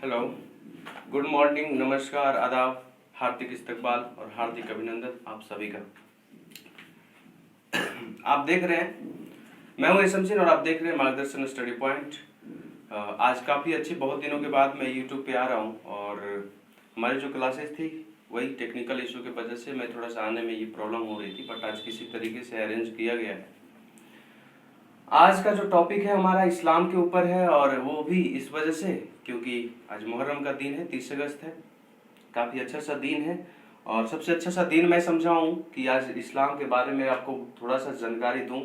Hello, good morning, नमस्कार, आदाब, हार्दिक इस्तकबाल और हार्दिक अभिनंदन आप सभी का। आप देख रहे हैं, मैं हूं शमशीन और आप देख रहे हैं मार्गदर्शन स्टडी पॉइंट। आज काफ़ी अच्छी, बहुत दिनों के बाद मैं यूट्यूब पे आ रहा हूं और हमारी जो क्लासेस थी वही टेक्निकल इशू की वजह से मैं थोड़ा सा आने में ये प्रॉब्लम हो रही थी, बट आज किसी तरीके से अरेंज किया गया है। आज का जो टॉपिक है हमारा इस्लाम के ऊपर है और वो भी इस वजह से क्योंकि आज मुहर्रम का दिन है, 30 अगस्त है, काफ़ी अच्छा सा दिन है। और सबसे अच्छा सा दिन मैं समझा हूँ कि आज इस्लाम के बारे में आपको थोड़ा सा जानकारी दूँ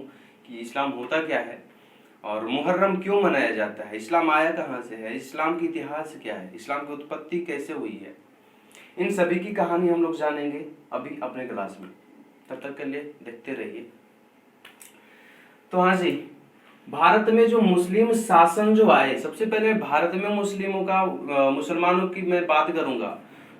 कि इस्लाम होता क्या है और मुहर्रम क्यों मनाया जाता है, इस्लाम आया कहाँ से है, इस्लाम की इतिहास क्या है, इस्लाम की उत्पत्ति कैसे हुई है। इन सभी की कहानी हम लोग जानेंगे अभी अपने क्लास में। तब तक के लिए देखते रहिए। तो हाँ जी, भारत में जो मुस्लिम शासन जो आए, सबसे पहले भारत में मुस्लिमों का मुसलमानों की मैं बात करूंगा।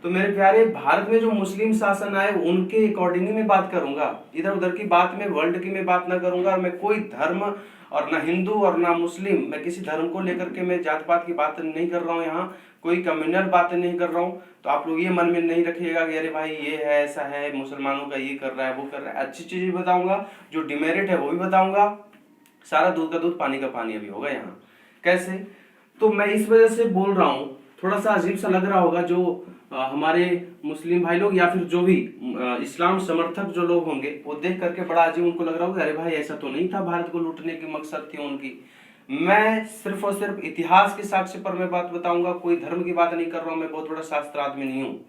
तो मेरे प्यारे, भारत में जो मुस्लिम शासन आए उनके अकॉर्डिंग ही मैं बात करूंगा, इधर उधर की बात में, वर्ल्ड की मैं बात ना करूंगा। और मैं कोई धर्म और ना हिंदू और ना मुस्लिम, मैं किसी धर्म को लेकर के मैं जात पात की बात नहीं कर रहा हूँ, यहाँ कोई कम्युनल बात नहीं कर रहा हूँ। तो आप लोग ये मन में नहीं रखिएगा कि अरे भाई ये है, ऐसा है, मुसलमानों का ये कर रहा है, वो कर रहा है। अच्छी चीज भी बताऊंगा, जो डिमेरिट है वो भी बताऊंगा। सारा दूध का दूध, पानी का पानी अभी होगा यहाँ। कैसे? तो मैं इस वजह से बोल रहा हूँ, थोड़ा सा अजीब सा लग रहा होगा जो हमारे मुस्लिम भाई लोग या फिर जो भी इस्लाम समर्थक जो लोग होंगे वो देख करके बड़ा अजीब उनको लग रहा होगा, अरे भाई ऐसा तो नहीं था, भारत को लूटने की मकसद थी उनकी। मैं सिर्फ और सिर्फ इतिहास के साक्ष्य पर मैं बात बताऊंगा, कोई धर्म की बात नहीं कर रहा हूँ। मैं बहुत बड़ा शास्त्र आदमी नहीं हूँ।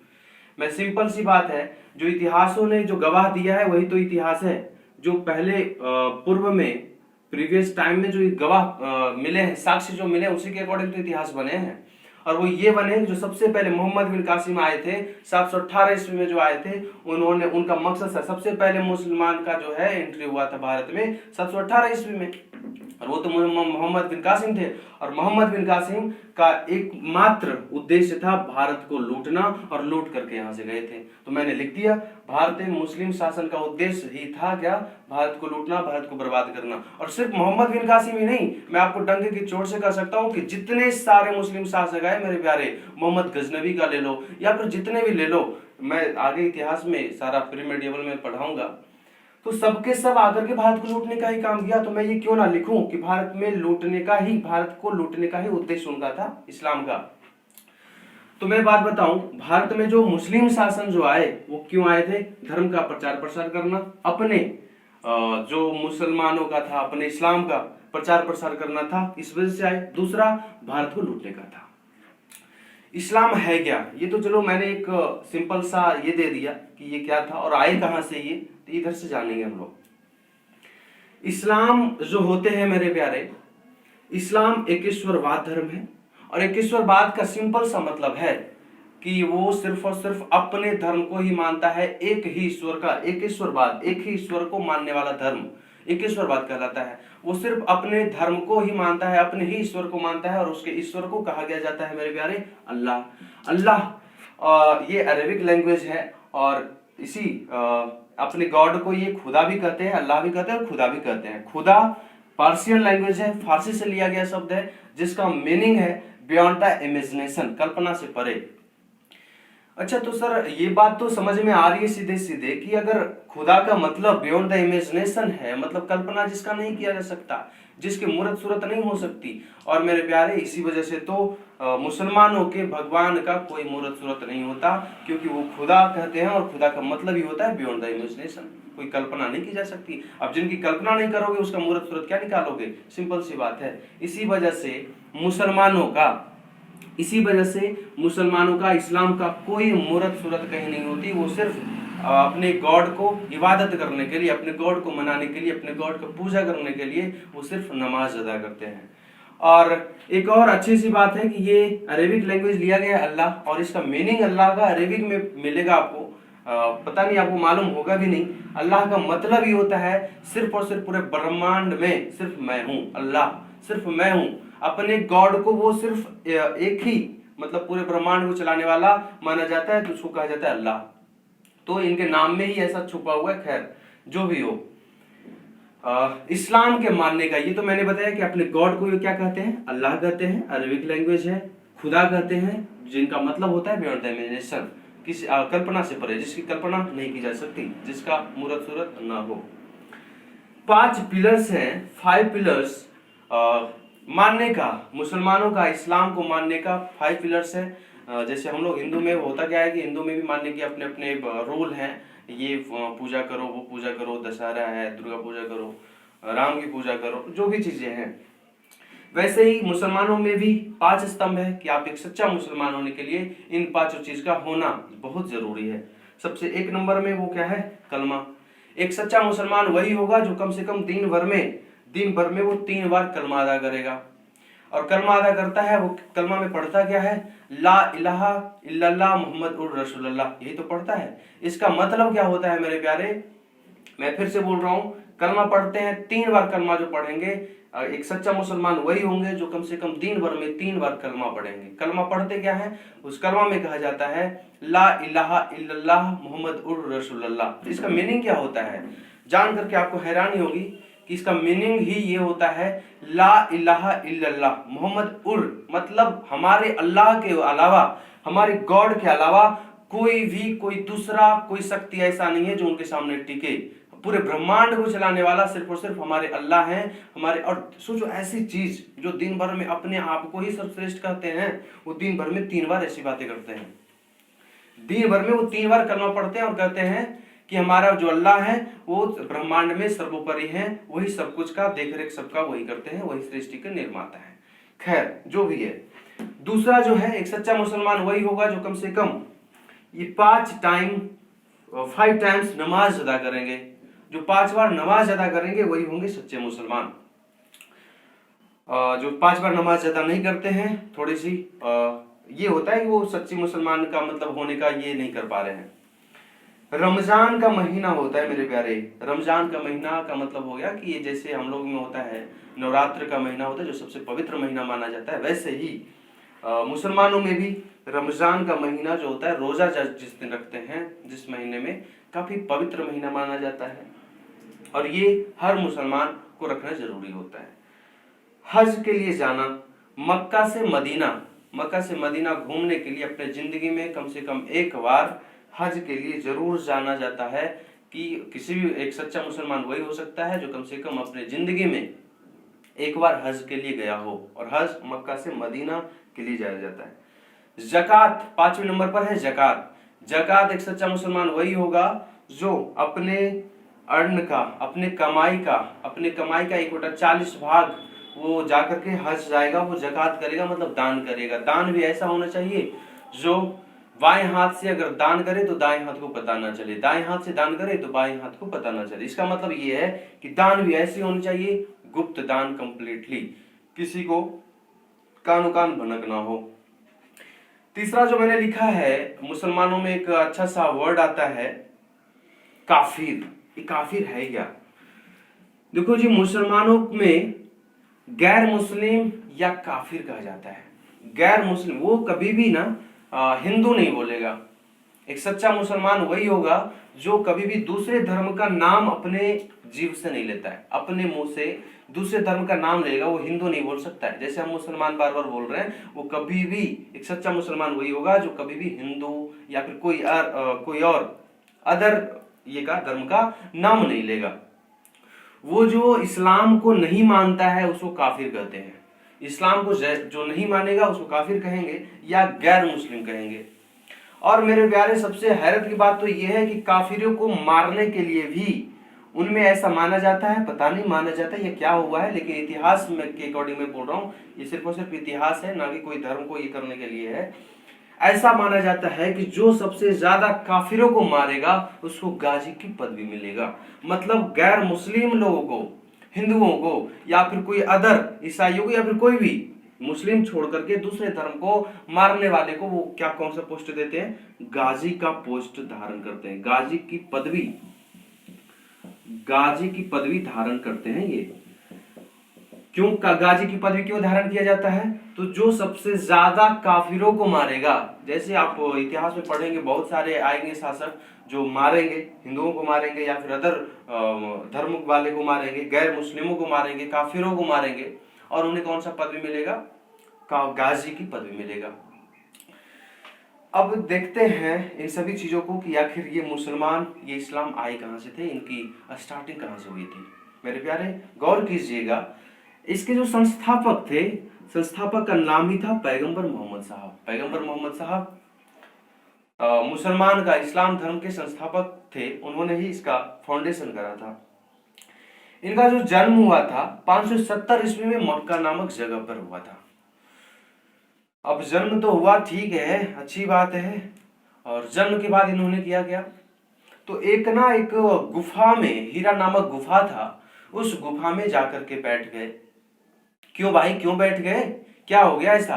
मैं सिंपल सी बात है, जो इतिहासों ने जो गवाह दिया है वही तो इतिहास है। जो पहले पूर्व में प्रीवियस टाइम में जो गवाह मिले हैं, साक्ष्य जो मिले, उसी के अकॉर्डिंग तो इतिहास बने हैं। और वो ये बने जो सबसे पहले मोहम्मद बिन कासिम आए थे 718 ईस्वी में जो आए थे, उन्होंने, उनका मकसद था, सबसे पहले मुसलमान का जो है एंट्री हुआ था भारत में 718 ईस्वी में। और वो तो मोहम्मद बिन कासिम थे। और मोहम्मद बिन कासिम का एकमात्र उद्देश्य था भारत को लूटना, और लूट करके यहाँ से गए थे। तो मैंने लिख दिया, भारतीय मुस्लिम शासन का उद्देश्य ही था क्या? भारत को लूटना, भारत को बर्बाद करना। और सिर्फ मोहम्मद बिन कासिम ही नहीं, मैं आपको डंके की चोट से कह सकता हूँ कि जितने सारे मुस्लिम शासक आए मेरे प्यारे, मोहम्मद गजनवी का ले लो या फिर जितने भी ले लो, मैं आगे इतिहास में सारा प्री मेडिएवल में पढ़ाऊंगा, तो सबके सब आकर के भारत को लूटने का ही काम किया। तो मैं ये क्यों ना लिखूं कि भारत में लूटने का ही, भारत को लूटने का ही उद्देश्य उनका था, इस्लाम का। तो मैं बात बताऊं, भारत में जो मुस्लिम शासन जो आए वो क्यों आए थे? धर्म का प्रचार प्रसार करना, अपने जो मुसलमानों का था, अपने इस्लाम का प्रचार प्रसार करना था, इस वजह से आए। दूसरा, भारत को लूटने का था। इस्लाम है क्या, ये तो चलो मैंने एक सिंपल सा ये दे दिया कि ये क्या था और आए कहां से ये, तो इधर से जानेंगे हम लोग। इस्लाम जो होते हैं मेरे प्यारे, इस्लाम एकेश्वरवाद धर्म है। और एकेश्वरवाद का सिंपल सा मतलब है कि वो सिर्फ और सिर्फ अपने धर्म को ही मानता है, एक ही ईश्वर का, एकेश्वरवाद, एक ही ईश्वर को मानने वाला धर्म एकेश्वरवाद कहलाता है। वो सिर्फ अपने धर्म को ही मानता है, अपने ही ईश्वर को मानता है, और उसके ईश्वर को कहा गया जाता है मेरे प्यारे अल्लाह। अल्लाह ये अरेबिक लैंग्वेज है, और इसी अपने गॉड को ये खुदा भी कहते हैं, अल्लाह भी कहते हैं और खुदा भी कहते हैं। खुदा पार्सियन लैंग्वेज है, फारसी से लिया गया शब्द है, जिसका मीनिंग है बियॉन्ड द इमेजिनेशन, कल्पना से परे। अच्छा, तो सर ये बात तो समझ में आ रही है सीधे सीधे कि अगर खुदा का मतलब बियॉन्ड द इमेजिनेशन है, मतलब कल्पना जिसका नहीं किया जा सकता, जिसकी मूर्त सूरत नहीं हो सकती। और मेरे प्यारे, इसी वजह से तो मुसलमानों के भगवान का कोई मूर्त सूरत नहीं होता, क्योंकि वो खुदा कहते हैं और खुदा का मतलब ही होता है बियॉन्ड द इमेजिनेशन, कोई कल्पना नहीं की जा सकती। अब जिनकी कल्पना नहीं करोगे उसका मूर्त सूरत क्या निकालोगे? सिंपल सी बात है। इसी वजह से मुसलमानों का इस्लाम का कोई मूर्त सूरत कहीं नहीं होती। वो सिर्फ अपने गॉड को इबादत करने के लिए, अपने गॉड को मनाने के लिए, अपने गॉड को पूजा करने के लिए वो सिर्फ नमाज अदा करते हैं। और एक और अच्छी सी बात है कि ये अरेबिक लैंग्वेज लिया गया अल्लाह, और इसका मीनिंग अल्लाह का अरेबिक में मिलेगा आपको, पता नहीं, आपको मालूम होगा भी नहीं। अल्लाह का मतलब ही होता है सिर्फ और सिर्फ पूरे ब्रह्मांड में सिर्फ मैं हूँ, अल्लाह सिर्फ मैं हूँ। अपने गॉड को वो सिर्फ एक ही, मतलब पूरे ब्रह्मांड को चलाने वाला माना जाता है, तो उसको कहा जाता है अल्लाह। तो इनके नाम में ही ऐसा छुपा हुआ है। खैर जो भी हो, इस्लाम के मानने का, ये तो मैंने बताया कि अपने गॉड को ये क्या कहते हैं? अल्लाह कहते हैं, अरबिक लैंग्वेज है। खुदा कहते हैं जिनका मतलब होता है बियॉन्ड द इमेजिनेशन, किसी कल्पना से परे, जिसकी कल्पना नहीं की जा सकती, जिसका मूरत सूरत ना हो। 5 पिलर्स हैं, 5 पिलर्स मानने का, मुसलमानों का इस्लाम को मानने का 5 पिलर्स है। जैसे हम लोग हिंदू में होता क्या है कि हिंदू में भी मानने के अपने अपने रूल हैं, ये पूजा करो, वो पूजा करो, दशहरा है, दुर्गा पूजा करो, राम की पूजा करो, जो भी चीजें हैं। वैसे ही मुसलमानों में भी 5 स्तंभ है कि आप एक सच्चा मुसलमान होने के लिए इन 5 चीज का होना बहुत जरूरी है। सबसे 1 नंबर में वो क्या है? कलमा। एक सच्चा मुसलमान वही होगा जो कम से कम दिन भर में वो 3 बार कलमा अदा करेगा। और कलमा अदा करता है, वो कलमा में पढ़ता क्या है? ला इलाहा इल्लल्लाह मुहम्मदुर रसूलुल्लाह, यही तो पढ़ता है। इसका मतलब क्या होता है मेरे प्यारे? मैं फिर से बोल रहा हूं, कलमा पढ़ते हैं 3 बार। कलमा जो पढ़ेंगे, एक सच्चा मुसलमान वही होंगे जो कम से कम दिन भर में 3 बार कलमा पढ़ेंगे। कलमा पढ़ते क्या है? उस कलमा में कहा जाता है ला इलाहा इल्लल्लाह मुहम्मदुर रसूलुल्लाह। इसका मीनिंग क्या होता है? जान करके आपको हैरानी होगी कि इसका मीनिंग ही ये होता है, ला इलाहा इल्लल्लाह मुहम्मद उर, मतलब हमारे अल्लाह के अलावा, हमारे गॉड के अलावा कोई भी, कोई दूसरा, कोई शक्ति ऐसा नहीं है जो उनके सामने टिके। पूरे ब्रह्मांड को चलाने वाला सिर्फ और सिर्फ हमारे अल्लाह हैं। हमारे, और सोचो ऐसी चीज जो दिन भर में अपने आप को ही सर्वश्रेष्ठ कहते हैं, वो दिन भर में 3 बार ऐसी बातें करते हैं। दिन भर में वो 3 बार कलमा पढ़ते हैं और कहते हैं कि हमारा जो अल्लाह है वो ब्रह्मांड में सर्वोपरि है, वही सब कुछ का देखरेख सबका वही करते हैं, वही सृष्टि के निर्माता है। खैर जो भी है, दूसरा जो है, एक सच्चा मुसलमान वही होगा जो कम से कम ये 5 टाइम्स नमाज अदा करेंगे। जो 5 बार नमाज अदा करेंगे वही होंगे सच्चे मुसलमान। जो 5 बार नमाज अदा नहीं करते हैं, थोड़ी सी ये होता है कि वो सच्चे मुसलमान का मतलब होने का ये नहीं कर पा रहे हैं। रमजान का महीना होता है मेरे प्यारे, रमजान का महीना का मतलब हो गया कि ये जैसे हम लोग में होता है नवरात्र का महीना होता है जो सबसे पवित्र महीना माना जाता है, वैसे ही मुसलमानों में भी रमजान का महीना जो होता है, रोजा जिस दिन रखते हैं, जिस महीने में, काफी पवित्र महीना माना जाता है और ये हर मुसलमान को रखना जरूरी होता है। हज के लिए जाना, मक्का से मदीना घूमने के लिए अपने जिंदगी में कम से कम 1 बार हज के लिए जरूर जाना जाता है। कि किसी भी एक सच्चा मुसलमान वही हो सकता है जो कम से कम अपने जिंदगी में 1 बार हज के लिए गया हो, और हज मक्का से मदीना के लिए जाया जाता है। ज़कात 5वें नंबर पर है। ज़कात एक सच्चा मुसलमान वही होगा जो अपने अर्न का, अपने कमाई का 1/40 भाग वो जाकर के हज जाएगा, वो ज़कात करेगा, मतलब दान करेगा। दान भी ऐसा होना चाहिए जो बाएं हाथ से अगर दान करे तो दाएं हाथ को पता ना चले, दाएं हाथ से दान करे तो बाएं हाथ को पता ना चले। इसका मतलब ये है कि दान भी ऐसी होनी चाहिए, गुप्त दान, कंप्लीटली, किसी को कानो कान भनक ना हो। तीसरा जो मैंने लिखा है, मुसलमानों में एक अच्छा सा वर्ड आता है काफिर। ये काफिर है क्या? देखो जी, मुसलमानों में गैर मुस्लिम या काफिर कहा जाता है। गैर मुस्लिम वो कभी भी ना हिंदू नहीं बोलेगा। एक सच्चा मुसलमान वही होगा जो कभी भी दूसरे धर्म का नाम अपने जीव से नहीं लेता है, अपने मुंह से दूसरे धर्म का नाम लेगा, वो हिंदू नहीं बोल सकता है। जैसे हम मुसलमान बार बार बोल रहे हैं, वो कभी भी, एक सच्चा मुसलमान वही होगा जो कभी भी हिंदू या फिर कोई और अदर ये का धर्म का नाम नहीं लेगा। वो जो इस्लाम को नहीं मानता है उसको काफिर कहते हैं। इस्लाम को जो नहीं मानेगा उसको काफिर कहेंगे या गैर मुस्लिम कहेंगे। और मेरे प्यारे, सबसे हैरत की बात तो यह है कि काफिरों को मारने के लिए भी उनमें ऐसा माना जाता है, पता नहीं माना जाता है ये क्या हुआ है, लेकिन इतिहास में के अकॉर्डिंग मैं बोल रहा हूँ, ये सिर्फ और सिर्फ इतिहास है, ना कि कोई धर्म को ये करने के लिए है। ऐसा माना जाता है कि जो सबसे ज्यादा काफिरों को मारेगा उसको गाजी की पदवी मिलेगा। मतलब गैर मुस्लिम लोगों को, हिंदुओं को, या फिर कोई अदर ईसाइयों को, या फिर कोई भी मुस्लिम छोड़ करके दूसरे धर्म को मारने वाले को वो क्या, कौन सा पोस्ट देते हैं? गाजी का पोस्ट धारण करते हैं, गाजी की पदवी धारण करते हैं। ये क्यों गाजी की पदवी क्यों धारण किया जाता है? तो जो सबसे ज्यादा काफिरों को मारेगा, जैसे आप इतिहास में पढ़ेंगे बहुत सारे आएंगे शासक जो मारेंगे, हिंदुओं को मारेंगे या फिर अदर धर्म वाले को मारेंगे, गैर मुस्लिमों को मारेंगे, काफिरों को मारेंगे, और उन्हें कौन सा पदवी मिलेगा? का गाजी की पदवी मिलेगा। अब देखते हैं इन सभी चीज़ों को कि आखिर ये मुसलमान, ये इस्लाम आए कहाँ से थे, इनकी स्टार्टिंग कहाँ से हुई थी। मेरे प्यारे गौर कीजिएगा, इसके जो संस्थापक थे, संस्थापक का नाम ही था पैगंबर मोहम्मद साहब। पैगंबर मोहम्मद साहब मुसलमान का, इस्लाम धर्म के संस्थापक थे, उन्होंने ही इसका फाउंडेशन करा था। इनका जो जन्म हुआ था 570 ईस्वी में मक्का नामक जगह पर हुआ था। अब जन्म तो हुआ, ठीक है, अच्छी बात है। और जन्म के बाद इन्होंने किया क्या, तो एक गुफा में, हीरा नामक गुफा था, उस गुफा में जाकर के बैठ गए। क्यों भाई, क्यों बैठ गए, क्या हो गया ऐसा?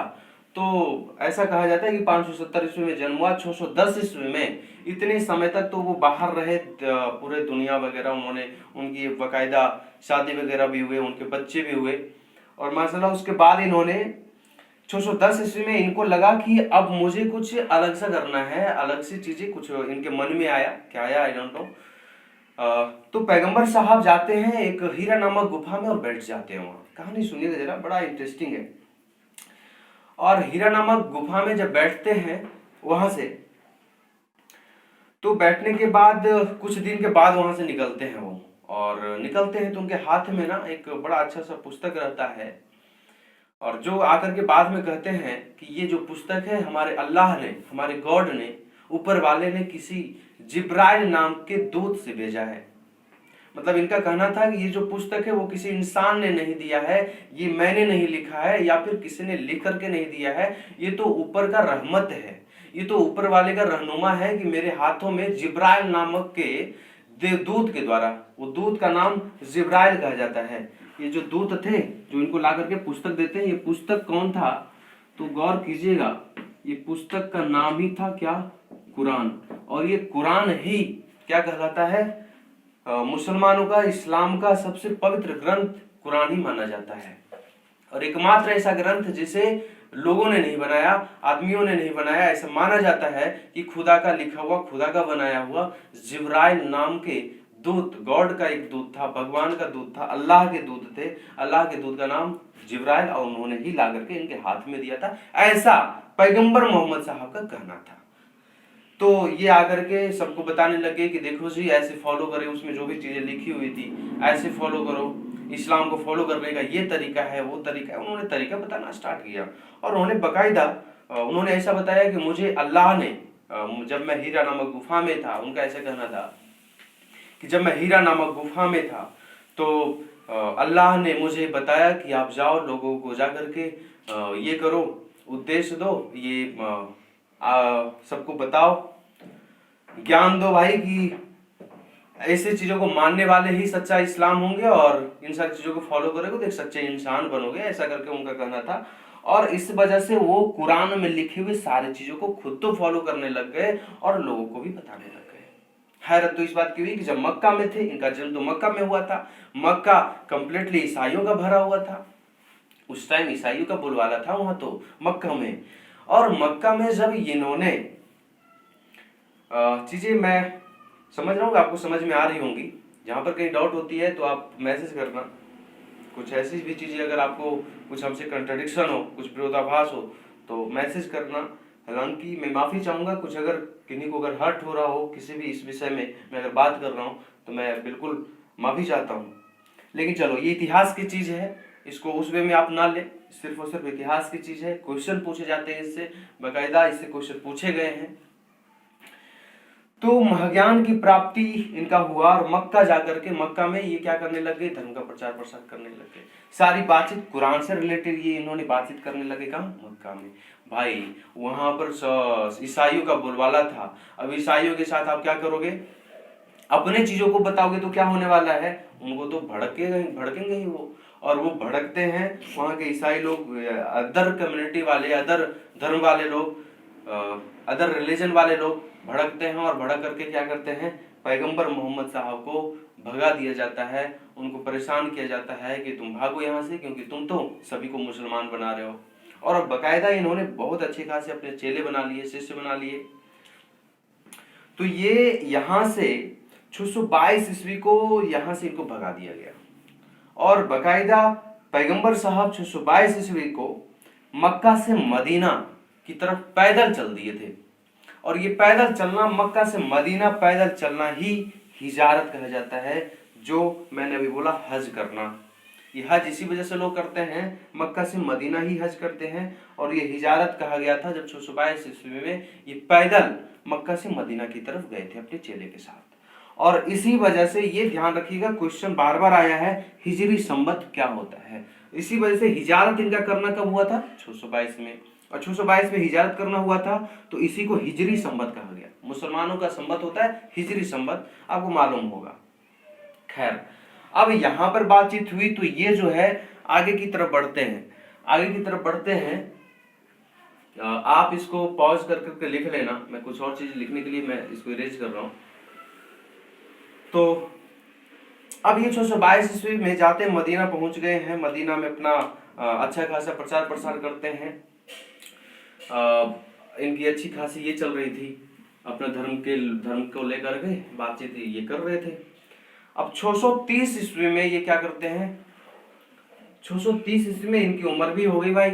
तो ऐसा कहा जाता है कि 570 ईस्वी में जन्म हुआ, 610 ईस्वी में, इतने समय तक तो वो बाहर रहे, पूरे दुनिया वगैरह, उन्होंने, उनकी बाकायदा शादी वगैरह भी हुए, उनके बच्चे भी हुए। और माशाल्लाह उसके बाद इन्होंने 610 ईस्वी में इनको लगा कि अब मुझे कुछ अलग सा करना है, अलग सी चीजें कुछ इनके मन में आया, क्या आया आई डोंट नो। तो पैगंबर साहब जाते हैं एक हीरा नामक गुफा में और बैठ जाते हैं वहां। कहानी सुनिएगा जरा, बड़ा इंटरेस्टिंग है। और हीरा नामक गुफा में जब बैठते हैं वहां से, तो बैठने के बाद कुछ दिन के बाद वहां से निकलते हैं वो, और निकलते हैं तो उनके हाथ में ना एक बड़ा अच्छा सा पुस्तक रहता है। और जो आकर के बाद में कहते हैं कि ये जो पुस्तक है हमारे अल्लाह ने, हमारे गॉड ने, ऊपर वाले ने किसी जिब्राइल नाम के दूत से भेजा है। मतलब इनका कहना था कि ये जो पुस्तक है वो किसी इंसान ने नहीं दिया है, ये मैंने नहीं लिखा है, या फिर किसी ने लिख करके नहीं दिया है, ये तो ऊपर का रहमत है, ये तो ऊपर वाले का रहनुमा है कि मेरे हाथों में जिब्राइल नामक के दूत के द्वारा, वो दूत का नाम जिब्राइल कहा जाता है। ये जो दूत थे जो इनको ला करके पुस्तक देते हैं, ये पुस्तक कौन था, तो गौर कीजिएगा, ये पुस्तक का नाम ही था क्या, कुरान। और ये कुरान ही क्या कहलाता है, मुसलमानों का, इस्लाम का सबसे पवित्र ग्रंथ कुरान ही माना जाता है। और एकमात्र ऐसा ग्रंथ जिसे लोगों ने नहीं बनाया, आदमियों ने नहीं बनाया, ऐसा माना जाता है कि खुदा का लिखा हुआ, खुदा का बनाया हुआ जिब्राइल नाम के दूत, गॉड का एक दूत था, भगवान का दूत था, अल्लाह के दूत थे, अल्लाह के दूत का नाम जिब्राइल, और उन्होंने ही ला करके इनके हाथ में दिया था, ऐसा पैगंबर मोहम्मद साहब का कहना था। तो ये आकर के सबको बताने लगे कि देखो जी ऐसे फॉलो करे, उसमें जो भी चीजें लिखी हुई थी ऐसे फॉलो करो, इस्लाम को फॉलो करने का ये तरीका है, वो तरीका है। उन्होंने तरीका बताना स्टार्ट किया, और उन्होंने बकायदा उन्होंने ऐसा बताया कि मुझे अल्लाह ने, जब मैं हीरा नामक गुफा में था, उनका ऐसा कहना था कि जब मैं हीरा नामक गुफा में था तो अल्लाह ने मुझे बताया कि आप जाओ, लोगों को जा करके ये करो, उपदेश दो, ये सबको बताओ, ज्ञान दो भाई कि ऐसे चीजों को मानने वाले ही सच्चा इस्लाम होंगे, और इन सारी चीजों को फॉलो करोगे तो एक सच्चे इंसान बनोगे, ऐसा करके उनका कहना था। और इस वजह से वो कुरान में लिखी हुई सारी चीजों को खुद तो फॉलो करने लग गए और लोगों को भी बताने लग गए। हैरत तो इस बात की हुई कि जब मक्का में थे, इनका जन्म तो मक्का में हुआ था, मक्का कंप्लीटली ईसाइयों का भरा हुआ था, उस टाइम ईसाइयों का बोलवाला था वहां तो मक्का में। और मक्का में जब इन्होंने चीजें, मैं समझ रहा हूँ आपको समझ में आ रही होंगी, जहां पर कहीं डाउट होती है तो आप मैसेज करना, कुछ ऐसी भी चीजें अगर आपको कुछ हमसे कंट्राडिक्शन हो, कुछ विरोधाभास हो तो मैसेज करना। हालांकि मैं माफी चाहूंगा, कुछ अगर किन्हीं को अगर हर्ट हो रहा हो किसी भी इस विषय में मैं अगर बात कर रहा हूँ तो मैं बिल्कुल माफी चाहता हूँ। लेकिन चलो, ये इतिहास की चीज है, इसको उस वे में आप ना ले, सिर्फ और सिर्फ इतिहास की चीज है। क्वेश्चन पूछे जाते हैं इससे, बाकायदा इससे क्वेश्चन पूछे गए हैं। तो महाज्ञान की प्राप्ति इनका हुआ, और मक्का जाकर के, मक्का में ये क्या करने लग गए, धर्म का प्रचार प्रसार करने लग गए। सारी बातचीत कुरान से रिलेटेड ये इन्होंने बातचीत करने लगे। कहाँ, मक्का में। भाई वहां पर ईसाइयों का बोलबाला था। अब ईसाइयों के साथ आप क्या करोगे, अपने चीजों को बताओगे तो क्या होने वाला है, उनको तो भड़केंगे ही वो, और वो भड़कते हैं। वहां के ईसाई लोग, अदर कम्युनिटी वाले, अदर धर्म वाले लोग, अदर रिलीजन वाले लोग भड़कते हैं, और भड़क करके क्या करते हैं, पैगंबर मोहम्मद साहब को भगा दिया जाता है, उनको परेशान किया जाता है कि तुम भागो यहाँ से, क्योंकि तुम तो सभी को मुसलमान बना रहे हो। और बकायदा इन्होंने बहुत अच्छे खासे अपने चेले बना लिए, शिष्य बना लिए। तो ये यहाँ से 622 ईस्वी को यहाँ से इनको भगा दिया गया, और बकायदा पैगंबर साहब 622 ईस्वी को मक्का से मदीना की तरफ पैदल चल दिए थे। और ये पैदल चलना, मक्का से मदीना पैदल चलना ही हिजारत कहा जाता है, जो मैंने अभी बोला हज करना। ये हज इसी वजह से लोग करते हैं, मक्का से मदीना ही हज करते हैं। और ये हिजारत कहा गया था जब 622 ईस्वी में ये पैदल मक्का से मदीना की तरफ गए थे अपने चेले के साथ। और इसी वजह से ये ध्यान रखिएगा, क्वेश्चन बार बार आया है हिजरी संवत क्या होता है। इसी वजह से हिजारत इनका करना कब हुआ था? 622 में। और 622 में हिजारत करना हुआ था, तो इसी को हिजरी संवत कहा गया। मुसलमानों का संवत होता है हिजरी संवत, आपको मालूम होगा। खैर, अब यहां पर बातचीत हुई तो ये जो है आगे की तरफ बढ़ते हैं। आगे की तरफ बढ़ते हैं, आप इसको पॉज कर करके लिख लेना, मैं कुछ और चीज लिखने के लिए मैं इसको इरेज कर रहा हूं। तो अब ये 622 ईस्वी में जाते मदीना पहुंच गए हैं। मदीना में अपना अच्छा खासा प्रचार प्रसार करते हैं। इनकी अच्छी खासी ये चल रही थी, अपने धर्म को लेकर के बातचीत ये कर रहे थे। अब 630 ईस्वी में ये क्या करते हैं? 630 ईस्वी में इनकी उम्र भी हो गई भाई,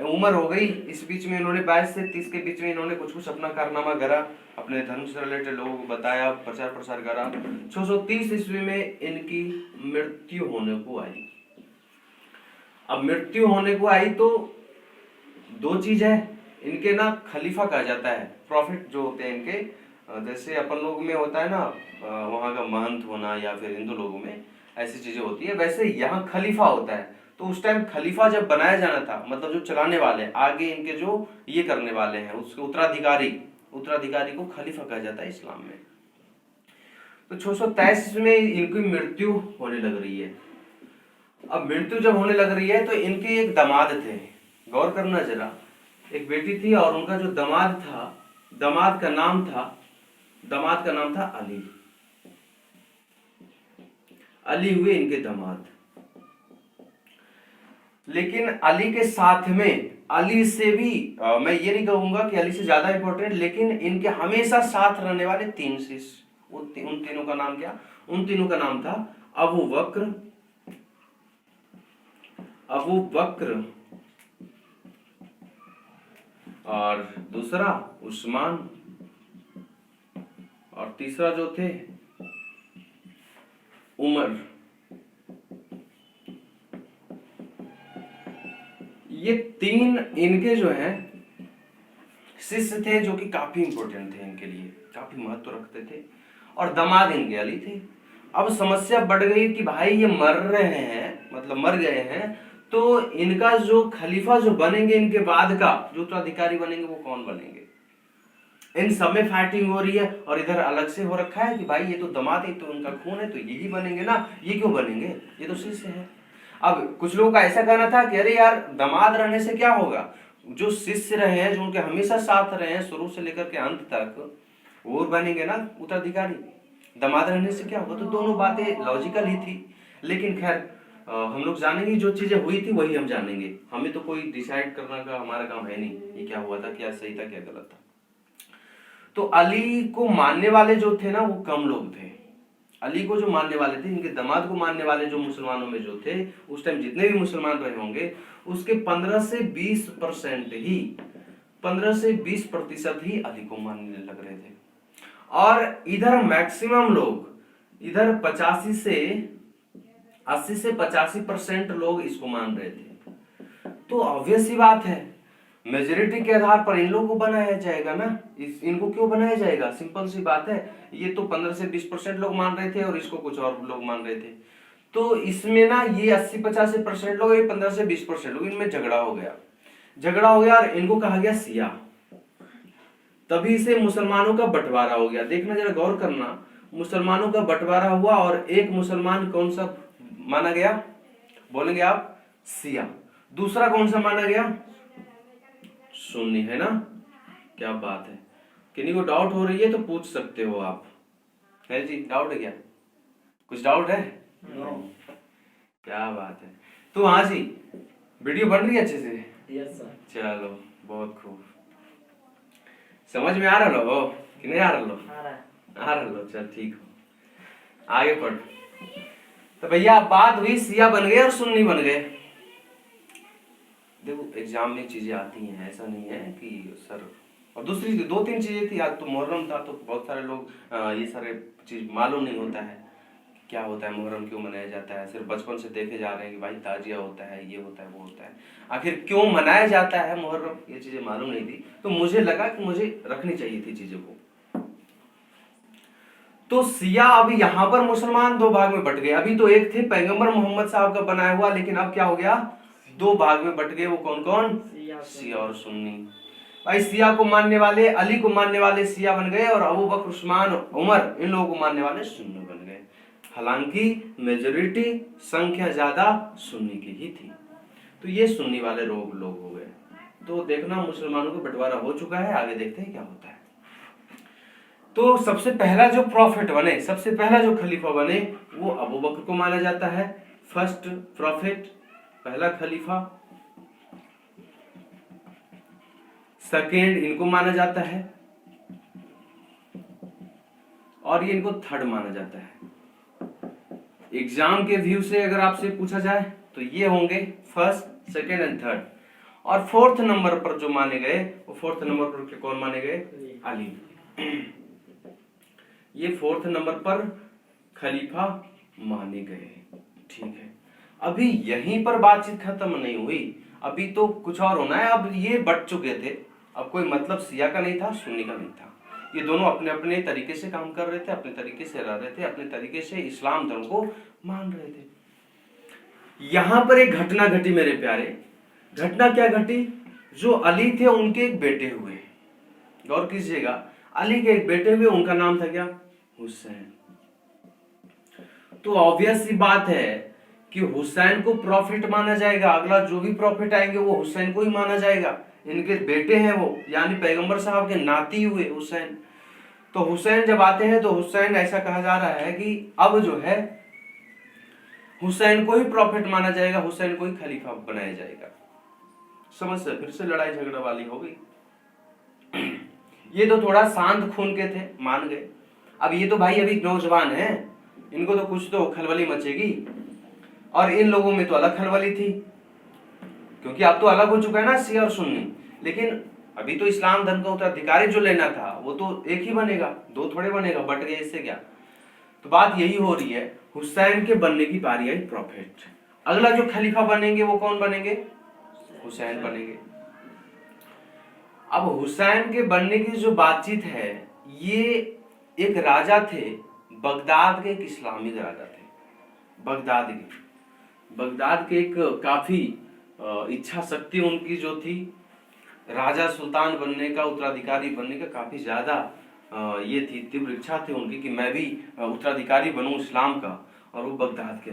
उम्र हो गई। इस बीच में इन्होंने 22 से 30 के बीच में इन्होंने कुछ कुछ अपना कारनामा करा, अपने धर्म से रिलेटेड लोगों को बताया, प्रचार प्रसार करा। 630 ईस्वी में इनकी मृत्यु होने को आई। अब मृत्यु होने को आई तो दो चीज है, इनके ना खलीफा कहा जाता है, प्रॉफिट जो होते हैं इनके, जैसे अपन लोग में होता है ना वहां का महंत होना, या फिर हिंदू लोगों में ऐसी चीजें होती है, वैसे यहाँ खलीफा होता है। तो उस टाइम खलीफा जब बनाया जाना था, मतलब जो चलाने वाले आगे इनके जो ये करने वाले हैं उसके उत्तराधिकारी को खलीफा कहा जाता है इस्लाम में। तो 623 में इनकी मृत्यु होने लग रही है। अब मृत्यु जब होने लग रही है तो इनके एक दामाद थे, गौर करना जरा, एक बेटी थी और उनका जो दामाद था, दामाद का नाम था अली हुए इनके दामाद। लेकिन अली के साथ में, अली से भी मैं ये नहीं कहूंगा कि अली से ज्यादा इंपॉर्टेंट, लेकिन इनके हमेशा साथ रहने वाले 3 शिष्य, उन तीनों का नाम क्या? उन तीनों का नाम था अबू बकर और दूसरा उस्मान और तीसरा जो थे उमर। ये 3 इनके जो हैं शिष्य थे, जो कि काफी इंपॉर्टेंट थे इनके लिए, काफी महत्व रखते थे। और दामाद इनके अली थे। अब समस्या बढ़ गई कि भाई ये मर रहे हैं, मतलब मर गए हैं, तो इनका जो खलीफा जो बनेंगे, इनके बाद का जो उत्तराधिकारी बनेंगे वो कौन बनेंगे? इन सब में फाइटिंग हो रही है। और इधर अलग से हो रखा है कि भाई ये तो दामाद है, तो उनका खून है, तो यही बनेंगे ना, ये क्यों बनेंगे, ये तो शिष्य है। अब कुछ लोगों का ऐसा कहना था कि अरे यार दामाद रहने से क्या होगा, जो शिष्य रहे हैं, जो उनके हमेशा साथ रहे हैं शुरू से लेकर के अंत तक, वो बनेंगे ना उत्तराधिकारी। दामाद रहने से क्या होगा? तो दोनों बातें लॉजिकल ही थी। लेकिन खैर हम लोग जानेंगे, जो चीजें हुई थी वही हम जानेंगे, हमें तो कोई डिसाइड करने का हमारा काम है नहीं, ये क्या हुआ था, क्या सही था, क्या गलत था। तो अली को मानने वाले जो थे ना वो कम लोग थे। अली को जो मानने वाले थे, इनके दामाद को मानने वाले जो मुसलमानों में जो थे उस टाइम, जितने भी मुसलमान रहे होंगे, उसके 15 से 20% ही 15 से 20% ही अली को मानने लग रहे थे। और इधर मैक्सिमम लोग, इधर 80 से 85% लोग इसको मान रहे थे। तो ऑब्वियस सी बात है, मेजोरिटी के आधार पर इन लोगों को बनाया जाएगा ना। इनको क्यों बनाया जाएगा? सिंपल सी बात है, ये तो 15 से 20% लोग मान रहे थे और इसको कुछ और लोग मान रहे थे। तो इसमें ना ये 80-85% लोग, ये 15 से 20% लोग, इनमें झगड़ा हो गया और इनको कहा गया शिया। तभी से मुसलमानों का बंटवारा हो गया। देखना जरा, गौर करना, मुसलमानों का बंटवारा हुआ और एक मुसलमान कौन सा माना गया? बोलेंगे आप? शिया। दूसरा कौन सा माना गया? सुन्नी, है ना? क्या बात है। किन्हीं को डाउट हो रही है तो पूछ सकते हो आप। है जी, डाउट है क्या? कुछ डाउट है? नो। क्या बात है। तो हाँ जी, वीडियो बन रही है अच्छे से? Yes sir. चलो बहुत खूब। समझ में आ रहा लो कि नहीं आ रहा लो? आ रहा लो, चल ठीक हो, आगे पढ़। तो भैया बात हुई, शिया बन गए और सुन्नी बन गए। देखो एग्जाम में चीजें आती हैं, ऐसा नहीं है कि सर। और दूसरी 2-3 चीजें थी, आज तो मुहर्रम था तो बहुत सारे लोग ये सारे चीज मालूम नहीं होता है क्या होता है मुहर्रम, क्यों मनाया जाता है। सिर्फ बचपन से देखे जा रहे हैं कि भाई ताजिया होता है, ये होता है, वो होता है। आखिर क्यों मनाया जाता है मुहर्रम, ये चीजें मालूम नहीं थी, तो मुझे लगा कि मुझे रखनी चाहिए थी चीजों को। तो सिया अभी यहाँ पर मुसलमान 2 भाग में बट गए। अभी तो एक थे पैगंबर मोहम्मद साहब का बनाया हुआ, लेकिन अब क्या हो गया, 2 भाग में बट गए। वो कौन कौन, सिया और सुन्नी। भाई सिया को मानने वाले, अली को मानने वाले सिया बन गए, और अबू बकर, उस्मान, उमर, इन लोगों को मानने वाले सुन्नी बन गए। हालांकि मेजोरिटी, संख्या ज्यादा सुन्नी की ही थी। तो ये सुन्नी वाले लोग हो गए। तो देखना मुसलमानों का बंटवारा हो चुका है, आगे देखते हैं क्या होता है। तो सबसे पहला जो प्रॉफिट बने, सबसे पहला जो खलीफा बने, वो अबू बकर को माना जाता है। फर्स्ट प्रॉफिट, पहला खलीफा। सेकेंड इनको माना जाता है, और ये इनको थर्ड माना जाता है। एग्जाम के व्यू से अगर आपसे पूछा जाए तो ये होंगे फर्स्ट, सेकेंड एंड थर्ड। और 4th नंबर पर जो माने गए, वो 4th नंबर पर कौन माने गए, अली। ये 4th नंबर पर खलीफा माने गए। ठीक है, अभी यहीं पर बातचीत खत्म नहीं हुई, अभी तो कुछ और होना है। अब ये बट चुके थे, अब कोई मतलब सिया का नहीं था, सुन्नी का नहीं था। ये दोनों अपने अपने तरीके से काम कर रहे थे, अपने तरीके से रह रहे थे, अपने तरीके से इस्लाम धर्म को मान रहे थे। यहां पर एक घटना घटी मेरे प्यारे। घटना क्या घटी, जो अली थे उनके एक बेटे हुए, गौर कीजिएगा, अली के एक बेटे हुए, उनका नाम था क्या, हुसैन। तो ऑब्वियस सी बात है कि हुसैन को प्रॉफिट माना जाएगा, अगला जो भी प्रॉफिट आएंगे वो हुसैन को ही माना जाएगा। इनके बेटे हैं वो, यानी पैगंबर साहब के नाती हुए हुसैन। तो हुसैन जब आते हैं तो हुसैन, ऐसा कहा जा रहा है कि अब जो है हुसैन को ही प्रॉफिट माना जाएगा, हुसैन को ही खलीफा बनाया जाएगा। समझ से फिर से लड़ाई झगड़ा वाली हो गई। ये तो थोड़ा शांत खून के थे, मान गए। अब ये तो भाई अभी नौजवान हैं, इनको तो कुछ तो खलबली मचेगी, और इन लोगों में तो अलग खलबली थी, क्योंकि अब तो अलग हो चुका है ना सिया और सुन्नी। लेकिन अभी तो इस्लाम धर्म का उत्तराधिकारी जो लेना था वो तो एक ही बनेगा, 2 थोड़े बनेगा, बट गए, इससे क्या। तो बात यही हो रही है, हुसैन के बनने की बारी आई प्रॉफिट। अगला जो खलीफा बनेंगे वो कौन बनेंगे, हुसैन बनेंगे। अब हुसैन के बनने की जो बातचीत है, ये एक राजा थे बगदाद के, एक इस्लामिक राजा थे बगदाद के एक काफी इच्छा शक्ति उनकी जो थी, राजा सुल्तान बनने का, उत्तराधिकारी बनने का काफी ज्यादा ये थी, तीव्र इच्छा थी उनकी कि मैं भी उत्तराधिकारी बनूं इस्लाम का, और वो बगदाद के